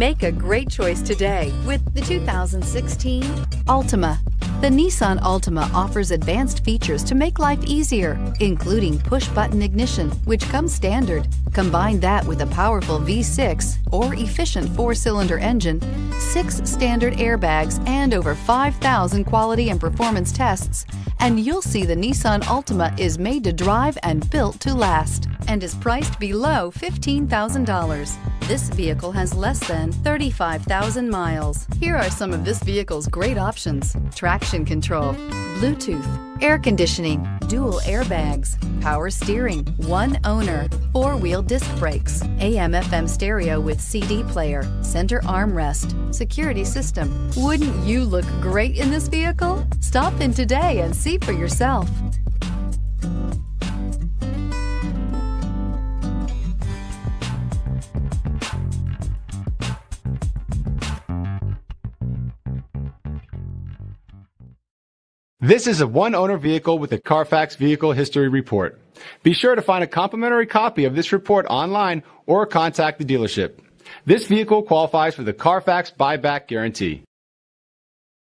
Make a great choice today with the 2016 Altima. The Nissan Altima offers advanced features to make life easier, including push-button ignition, which comes standard. Combine that with a powerful V6 or efficient 4-cylinder engine, 6 standard airbags, and over 5,000 quality and performance tests, and you'll see the Nissan Altima is made to drive and built to last, and is priced below $15,000. This vehicle has less than 35,000 miles. Here are some of this vehicle's great options: traction control, Bluetooth, air conditioning, dual airbags, power steering, one owner, 4-wheel disc brakes, AM/FM stereo with CD player, center armrest, security system. Wouldn't you look great in this vehicle? Stop in today and see for yourself. This is a one-owner vehicle with a Carfax Vehicle History Report. Be sure to find a complimentary copy of this report online or contact the dealership. This vehicle qualifies for the Carfax Buyback Guarantee.